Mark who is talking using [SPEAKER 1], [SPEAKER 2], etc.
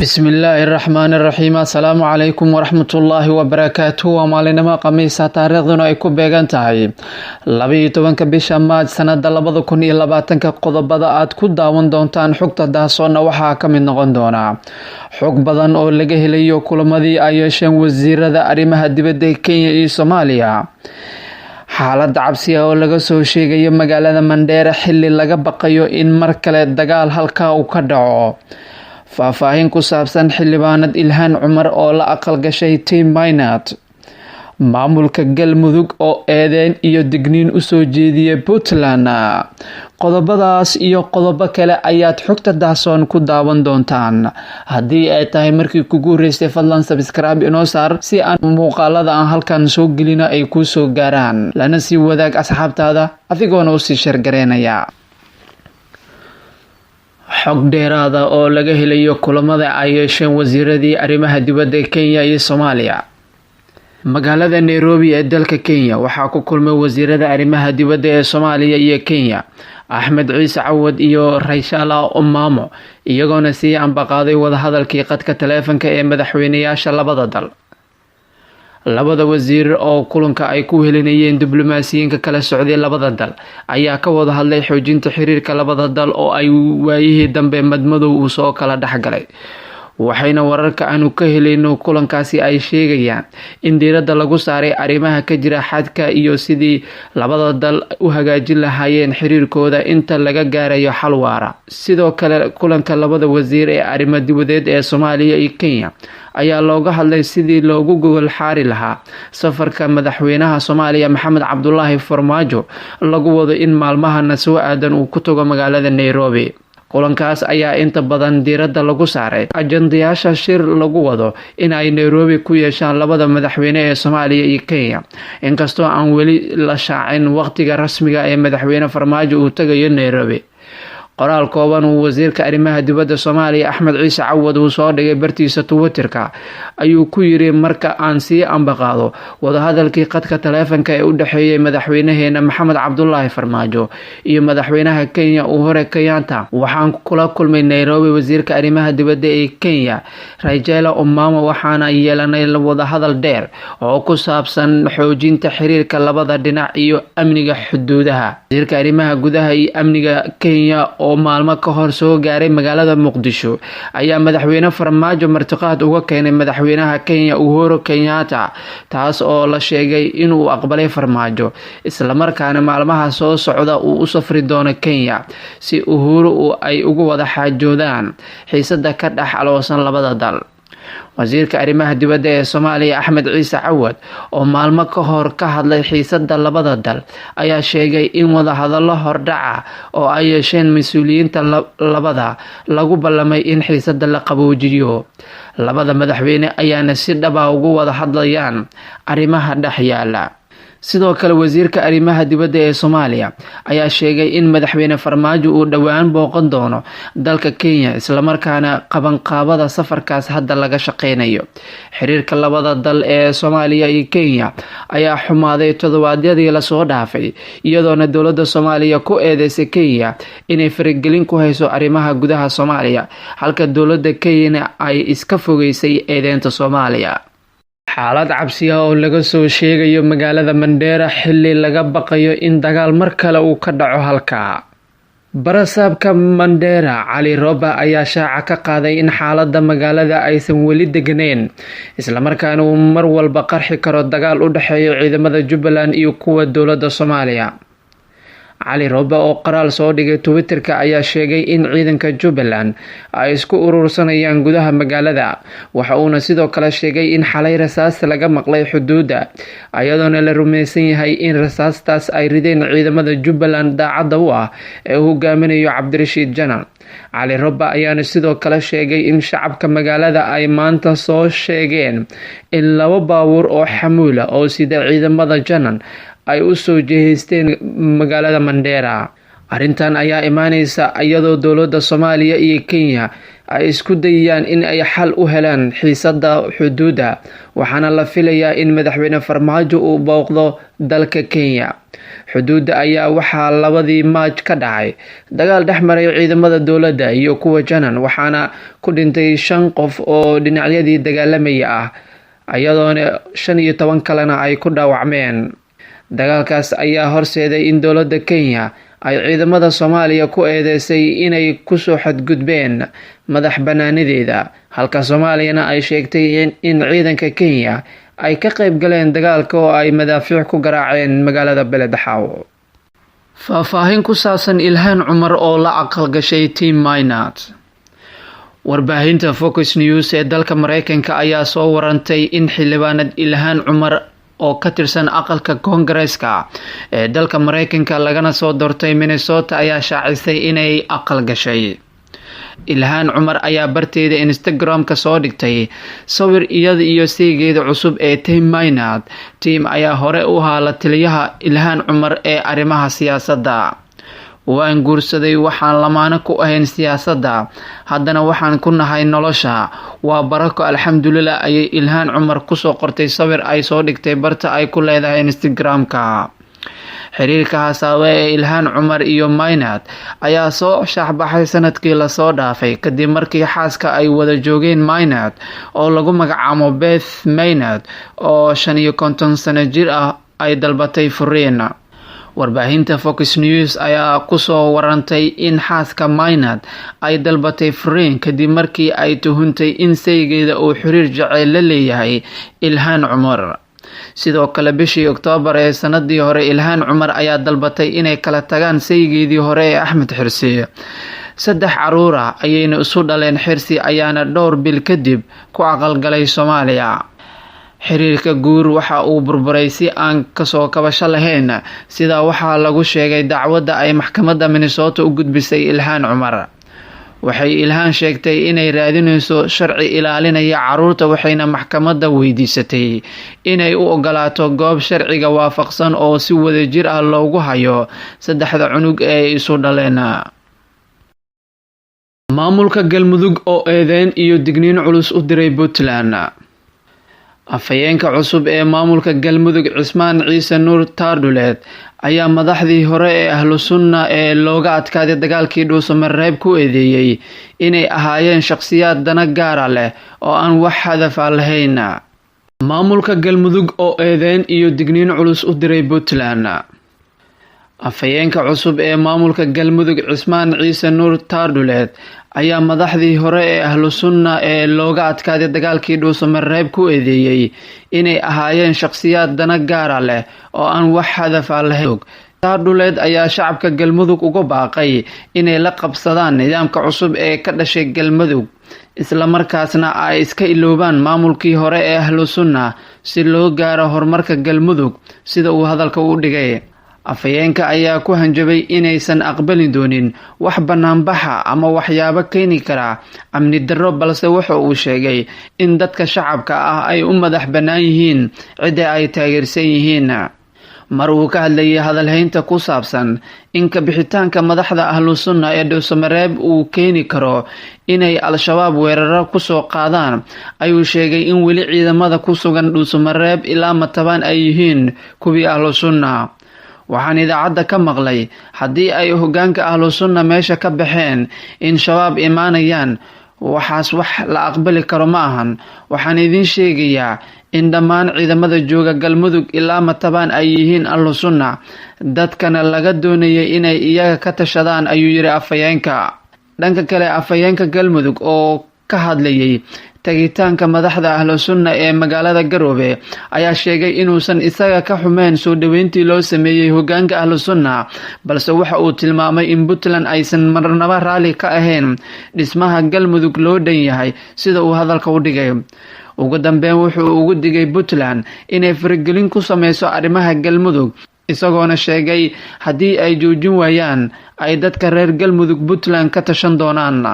[SPEAKER 1] bismillaahi raxmaani raxiim. assalaamu calaykum waraxmatullaahi wabarakaatuh. waa maalinimo khamiisa, taariikhduna ay ku beegan tahay 12 bisha maaj sanada 2020. qodobada aad ku daawan doontaan xogta daasoonna waxaa ka mid noqon doona xog badan oo laga helayo kulamadii ay yeesheen wasiirada arrimaha dibadda ee Kenya iyo Soomaaliya, xaalada cabsi ah oo laga soo sheegayo magaalada Mandera xilli laga baqayo in mar kale dagaal halkaa uu ka dhaco, faahfaahin ku saabsan xildhibaanad Ilhaan Cumar oo la aqal gashay Team Minot, maamulka Galmudug oo eedeyn iyo digniin u soo jeediyay Puntland. qodobadaas iyo qodobo kale ayaad xogta daasoon ku daawan doontaan. haddii ay tahay markii kugu horeysay, fadlan subscribe inoo saar si aan muuqaalada aan halkan soo gelino ay kuu soo gaaraan, lana sii wadaag asxaabtaada adigoona usii shargareynaya. xog dheeraada oo laga helayo kulamada ay yeesheen wasiiradii arrimaha dibadda ee Kenya iyo Soomaaliya. magaalada Nairobi ee dalka Kenya waxaa ku kulmay wasiirada arrimaha dibadda ee Soomaaliya iyo Kenya, Axmed Ciise Cawad iyo Rayshala Omamo, iyagoona sii ambaqaaday wadahadalkii qadka taleefanka ee madaxweynayaasha labada dal. labada wasiir oo kulanka ay ku helinayeen diblomaasiyiinka kala socday labada dal ayaa ka wada hadlay xoojinta xiriirka labada dal oo ay waayihii dambe madmadow uu soo kala dhexgalay, waxayna wararka aanu ka helayno kulankaasi ay sheegayaan in diiradda lagu saaray arrimaha ka jira xadka iyo sidii labada dal u hagaajin lahaayeen xiriirkooda inta laga gaarayo xal waara. sidoo kale kulanka labada wasiir ee arrimo dibadeed ee Soomaaliya iyo Kenya ayaa looga hadlay sidii loogu gogol xaari lahaa safarka madaxweynaha Soomaaliya Maxamed Cabdullaahi Farmaajo lagu wado in maalmahana soo aadan uu ku tago magaalada Nairobi. kulankaas ayaa inta badan diiradda lagu saaray ajandayaasha shir lagu wado in ay Nairobi ku yeeshaan labada madaxweyne ee Soomaaliya iyo Kenya, inkastoo aan weli la shaacin waqtiga rasmiga ee madaxweyne Farmaajo uu tagayo Nairobi. qoraal kooban uu wasiirka arrimaha dibadda Soomaaliya Axmed Ciise Cawad uu soo dhigay bartiisa Twitterka ayuu ku yiri, marka aan sii ambaqaado wadahadalkii qadka taleefanka ee u dhaxeeyay madaxweynaheena Maxamed Cabdullaahi Farmaajo iyo madaxweynaha Kenya Uhuru Kenyatta, waxaan kula kulmay Nairobi wasiirka arrimaha dibadda ee Kenya Rayshala Omamo, waxaana yeelanay wadahadal dheer oo ku saabsan xoojinta xiriirka labada dhinac iyo amniga xuduudaha. wasiirka arrimaha gudaha iyo amniga Kenya oo maalmo ka hor soo gaaray magaalada Muqdisho ayaa madaxweyne Farmaajo martiqaad uga keenay madaxweynaha Kenya Uhuru Kenyatta, taas oo la sheegay inuu aqbalay Farmaajo, isla markaana maalmaha soo socda uu u safri doono Kenya si Uhuru ay ugu wada xaajoodaan xiisada ka dhex aloosan labada dal. wasiirka arrimaha dibadda ee Soomaaliya Axmed Ciise Cawad oo maalmo ka hor ka hadlay xiisada labada dal ayaa sheegay in wadahadallo hordhaca oo ay yeesheen mas-uuliyiinta labada lagu ballamay in xiisada la qaboojiyo. labada madaxweyne ayaana si dhaba ugu wada hadlayaan arrimaha dhex yaala. sidoo kale wasiirka arrimaha dibadda ee Soomaaliya ayaa sheegay in madaxweyne Farmaajo uu dhowaan booqan doono dalka Kenya, isla markaana qabanqaabada safarkaas hadda laga shaqeynayo. xiriirka labada dal ee Soomaaliya iyo Kenya ayaa xumaaday toddobaadyadii la soo dhaafay, iyadoona dowladda Soomaaliya ku eedeysay Kenya inay faragelin ku hayso arrimaha gudaha Soomaaliya, halka dowladda Kenya ay iska fogeysay eedeynta Soomaaliya. xaalad cabsi ah oo laga soo sheegayo magaalada Mandera xilli laga baqayo in dagaal mar kale uu ka dhaco halkaa. barasaabka Mandera Cali Roba ayaa shaaca ka qaaday in xaalada magaalada aysan weli deganayn, isla markaana uu mar walba qarxi karo dagaal u dhaxeeya ciidamada Jubbaland iyo kuwa dowladda Soomaaliya. Cali Roba oo qoraal soo dhigay Twitterka ayaa sheegay in ciidanka Jubbaland ay isku urursanayaan gudaha magaalada, waxa uuna sidoo kale sheegay in xalay rasaas laga maqlay xuduudda, ayadoona la rumaysan yahay in rasaastaas ay rideen ciidamada Jubbaland daacadda u ah ee uu hogaaminayo Cabdirashiid Janan. Cali Roba ayaana sidoo kale sheegay in shacabka magaalada ay maanta soo sheegeen in 2 baabuur oo xamuula oo sida ciidamada Janan ay u soo jeesteen magaalada Mandera. arrintan ayaa imaaneysa iyadoo dowladda Soomaaliya iyo Kenya ay isku dayayaan in ay xal u helaan xiisadda xuduudda, waxaana la filayaa in madaxweyne Farmaajo uu booqdo dalka Kenya. xuduudda ayaa waxaa 2 Maaj ka dhacay dagaal dhexmaray ciidamada dowladda iyo kuwa Janan, waxaana ku dhintay 5 qof oo dhinacyadii dagaalamaya ah, iyadoona 15 kalena ay ku dhaawacmeen. dagaalkaas ayaa horseeday in dowladda Kenya ay ciidamada Soomaaliya ku eedeysay inay ku soo xadgudbeen madax banaanideeda, halka Soomaaliyana ay sheegtay in ciidanka Kenya ay ka qayb galeen dagaalka oo ay madaafiic ku garaaceen magaalada Beledxaawo. faahfaahin ku saabsan Ilhaan Cumar oo la aqal gashay Team Maynard. warbaahinta Fox News ee dalka Mareykanka ayaa soo warantay in xildhibaanad Ilhaan Cumar oo ka tirsan aqalka Koongareeska ee dalka Mareykanka lagana soo doortay Minnesota ayaa shaacisay inay aqal gashay. Ilhaan Cumar ayaa barteeda Instagram-ka soo dhigtay sawir iyada iyo saygeeda cusub ee Team Maynard. Team ayaa hore u ahaa la taliyaha Ilhaan Cumar ee arrimaha siyaasadda. waan guursaday, waxaan lamaana ku ahayn siyaasadda, haddana waxaan ku nahay nolosha, waa barako alxamdulilah, ayay Ilhaan Cumar kusoo qortay sawir ay soo dhigtay barta ay ku leedahay Instagram-ka. xiriirka hasaawe ee Ilhaan Cumar iyo Maynard ayaa soo shaacbaxay sanadkii lasoo dhaafay kadib markii xaaska ay wada joogeen Maynard oo lagu magacaabo Beth Maynard oo 55 sano jir ah ay dalbatay furiin. warbaahinta Fox News ayaa kusoo warantay in xaaska Maynard ay dalbatay furiin kadib markii ay tuhuntay in saygeeda uu xiriir jacayl la leeyahay Ilhaan Cumar. sidoo kale bishii Oktoobar ee sanadii hore Ilhaan Cumar ayaa dalbatay inay kala tagaan saygeedii hore ee Axmed Xirsi. 3 caruur ah ayayna isu dhaleen. Xirsi ayaana dhowr bil kadib ku aqalgalay Soomaaliya. xiriirka guur waxa uu burburay si aan kasoo kabasho lahayn, sida waxaa lagu sheegay dacwadda ay maxkamadda Minnesota u gudbisay Ilhaan Cumar. waxay Ilhaan sheegtay inay raadinayso sharci ilaalinaya caruurta, waxayna maxkamadda weydiisatay inay u ogolaato goob sharciga waafaqsan oo si wadajir ah loogu hayo 3 cunug ee isu dhaleen. maamulka Galmudug oo eedeyn iyo digniin culus u diray Puntland. afhayeenka cusub ee maamulka Galmudug Cismaan Ciise Nuur Taardhuleed ayaa madaxdii hore ee Ahlu Sunna ee looga adkaaday dagaalkii Dhuusamareeb ku eedeeyay inay ahaayeen shakhsiyaad dana gaara leh oo aan wax hadaf lahayn. maamulka Galmudug oo eedeyn iyo digniin culus u diray Puntland. afhayeenka cusub ee maamulka Galmudug Cismaan Ciise Nuur Taardhuleed ayaa madaxdii hore ee Ahlu Sunna ee looga adkaaday dagaalkii Dhuusamareeb ku eedeeyay inay ahaayeen shakhsiyaad dana gaara leh oo aan wax hadaf lahayn. Taardhuleed ayaa shacabka Galmudug uga baaqay inay la qabsadaan nidaamka cusub ee ka dhashay Galmudug, isla markaasna ay iska iloobaan maamulkii hore ee Ahlu Sunna si loo gaaro horumarka Galmudug, sida uu hadalka u dhigay. afhayeenka ayaa ku hanjabay inaysan aqbali doonin wax banaanbaxa ama waxyaabo keeni kara amni darro, balse waxa uu sheegay in dadka shacabka ah ay u madax bannaan yihiin cidda ay taageersan yihiin. mar uu ka hadlayay hadalhaynta ku saabsan in ka bixitaanka madaxda Ahlu Sunna ee Dhuusamareeb uu keeni karo inay Al-Shabaab weeraro ku soo qaadaan, ayuu sheegay in weli ciidamada ku sugan Dhuusamareeb ilaa Matabaan ay yihiin kuwii Ahlu Sunna. waxaan idaacadda ka maqlay haddii ay hoggaanka Ahlu Sunna meesha ka baxeen in shabaab imaanayaan, waxaas wax la aqbali karo ma ahan. waxaan idin sheegayaa in dhammaan ciidamada jooga Galmudug ilaa Matabaan ay yihiin Ahlu Sunna, dadkana laga doonayay inay iyaga ka tashadaan, ayuu yiri afhayeenka. dhanka kale, afhayeenka Galmudug oo ka hadlayay tagitaanka madaxda Ahlu Sunna ee magaalada Garowe ayaa sheegay inuusan isaga ka xumeyn soo dhaweyntii loo sameeyay hoggaanka Ahlu Sunna, balse waxa uu tilmaamay in Puntland aysan marnaba raali ka ahayn dhismaha Galmudug loo dhan yahay, sida uu hadalka u dhigay. ugu dambeyn wuxuu ugu digay Puntland inay faragelin ku sameyso arrimaha Galmudug, isagoona sheegay haddii ay joojin waayaan ay dadka reer Galmudug Puntland ka tashan doonaan.